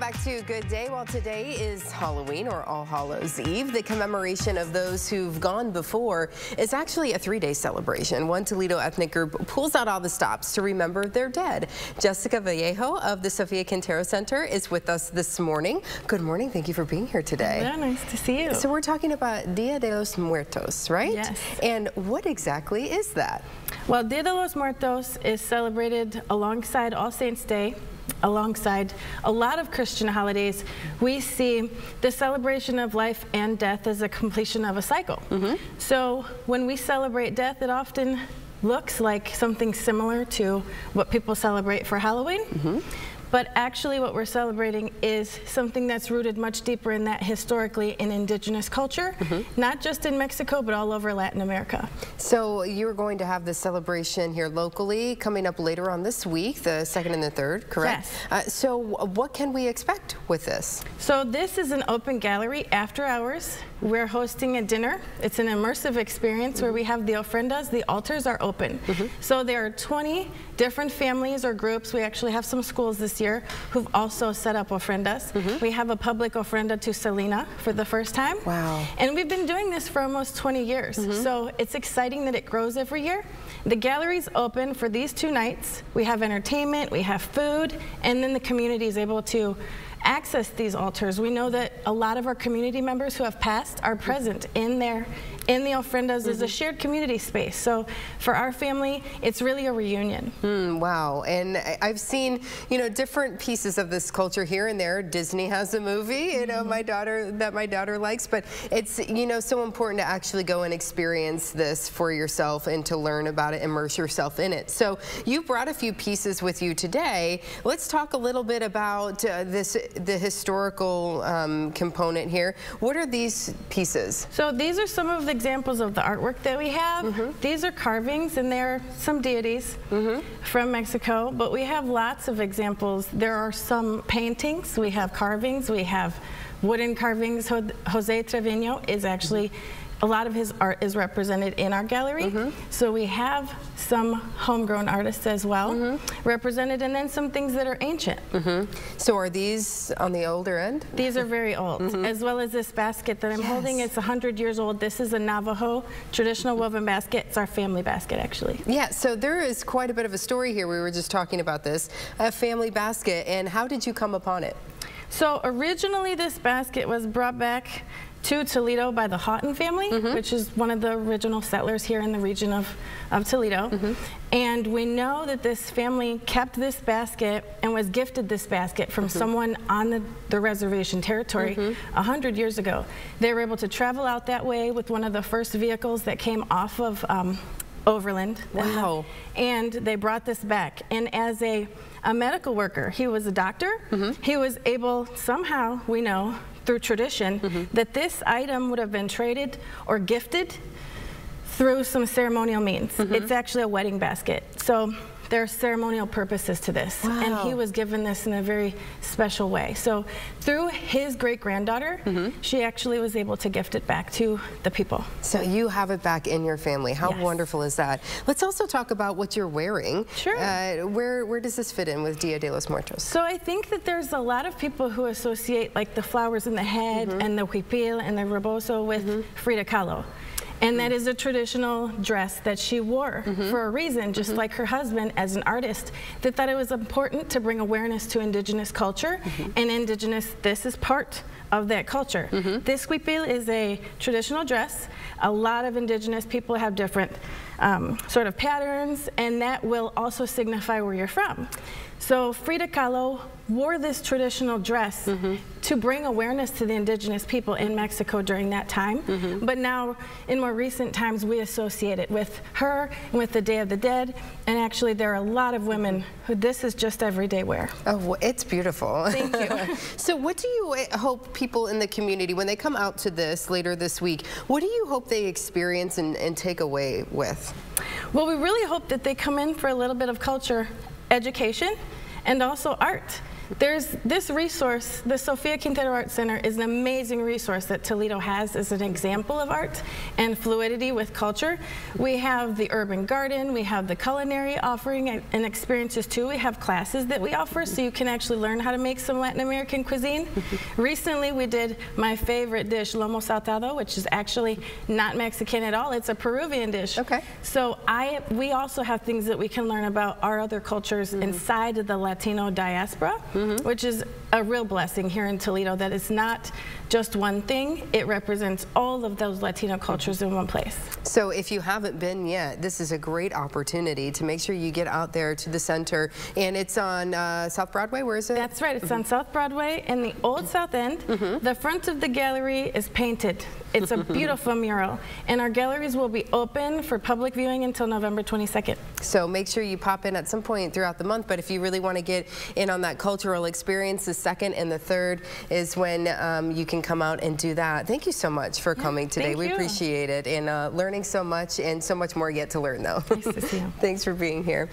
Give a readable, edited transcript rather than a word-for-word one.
back to Good Day. Well, today is Halloween, or All Hallows Eve. The commemoration of those who've gone before is actually a 3-day celebration. One Toledo ethnic group pulls out all the stops to remember their dead. Jessica Vallejo of the Sofia Quintero Center is with us this morning. Good morning. Thank you for being here today. Yeah, nice to see you. So we're talking about Dia de los Muertos, right? Yes. And what exactly is that? Well, Dia de los Muertos is celebrated alongside All Saints Day, alongside a lot of Christian holidays. We see the celebration of life and death as a completion of a cycle. So when we celebrate death, it often looks like something similar to what people celebrate for Halloween. But actually what we're celebrating is something that's rooted much deeper in that historically in indigenous culture, not just in Mexico, but all over Latin America. So you're going to have the celebration here locally coming up later on this week, the 2nd and the 3rd, correct? Yes. So what can we expect with this? So this is an open gallery after hours. We're hosting a dinner. It's an immersive experience where we have the ofrendas. The altars are open. So there are 20 different families or groups. We actually have some schools this year who've also set up ofrendas. We have a public ofrenda to Selena for the first time. Wow. And we've been doing this for almost 20 years. So it's exciting that it grows every year. The gallery's open for these 2 nights. We have entertainment, we have food, and then the community is able to access these altars. We know that a lot of our community members who have passed are present in the ofrendas as a shared community space. So for our family, it's really a reunion. Wow. And I've seen, you know, different pieces of this culture here and there. Disney has a movie, you know, my daughter likes, but it's, you know, so important to actually go and experience this for yourself and to learn about it, immerse yourself in it. So you brought a few pieces with you today. Let's talk a little bit about the historical component here. What are these pieces? So these are some of the examples of the artwork that we have. These are carvings, and they're some deities from Mexico, but we have lots of examples. There are some paintings, we have carvings, we have wooden carvings. Jose Trevino is actually, a lot of his art is represented in our gallery. So we have some homegrown artists as well represented, and then some things that are ancient. So are these on the older end? These are very old, as well as this basket that I'm holding. It's 100 years old. This is a Navajo traditional woven basket. It's our family basket, actually. Yeah, so there is quite a bit of a story here. We were just talking about this, a family basket, and how did you come upon it? So originally this basket was brought back to Toledo by the Houghton family, which is one of the original settlers here in the region of Toledo. And we know that this family kept this basket and was gifted this basket from someone on the reservation territory 100 years ago. They were able to travel out that way with one of the first vehicles that came off of Overland. Wow. And they brought this back. And as a medical worker, he was a doctor, he was able somehow, we know, through tradition, that this item would have been traded or gifted through some ceremonial means. It's actually a wedding basket. So there are ceremonial purposes to this. Wow. And he was given this in a very special way. So through his great-granddaughter, she actually was able to gift it back to the people. So you have it back in your family. How Yes. wonderful is that? Let's also talk about what you're wearing. Sure. Where does this fit in with Dia de los Muertos? So I think that there's a lot of people who associate like the flowers in the head and the huipil and the rebozo with Frida Kahlo. And that is a traditional dress that she wore for a reason, just like her husband as an artist. They thought it was important to bring awareness to indigenous culture, and this is part of that culture. This huipil is a traditional dress. A lot of indigenous people have different sort of patterns, and that will also signify where you're from. So Frida Kahlo wore this traditional dress to bring awareness to the indigenous people in Mexico during that time. But now, in more recent times, we associate it with her and with the Day of the Dead. And actually, there are a lot of women who this is just everyday wear. Oh, well, it's beautiful. Thank you. So what do you hope people in the community, when they come out to this later this week, what do you hope they experience and take away with? Well, we really hope that they come in for a little bit of culture education and also art. There's this resource, the Sofia Quintero Art Center is an amazing resource that Toledo has as an example of art and fluidity with culture. We have the urban garden, we have the culinary offering and experiences too. We have classes that we offer so you can actually learn how to make some Latin American cuisine. Recently we did my favorite dish, lomo saltado, which is actually not Mexican at all. It's a Peruvian dish. Okay. So we also have things that we can learn about our other cultures inside of the Latino diaspora, which is a real blessing here in Toledo, that it's not just one thing. It represents all of those Latino cultures in one place. So if you haven't been yet, this is a great opportunity to make sure you get out there to the center. And it's on South Broadway, where is it? That's right, it's on South Broadway in the Old South End. The front of the gallery is painted. It's a beautiful mural. And our galleries will be open for public viewing until November 22nd. So make sure you pop in at some point throughout the month, but if you really want to get in on that cultural experience, the 2nd and the 3rd is when you can come out and do that. Thank you so much for coming today. We appreciate it, and learning so much, and so much more yet to learn though. Nice to see you. Thanks for being here.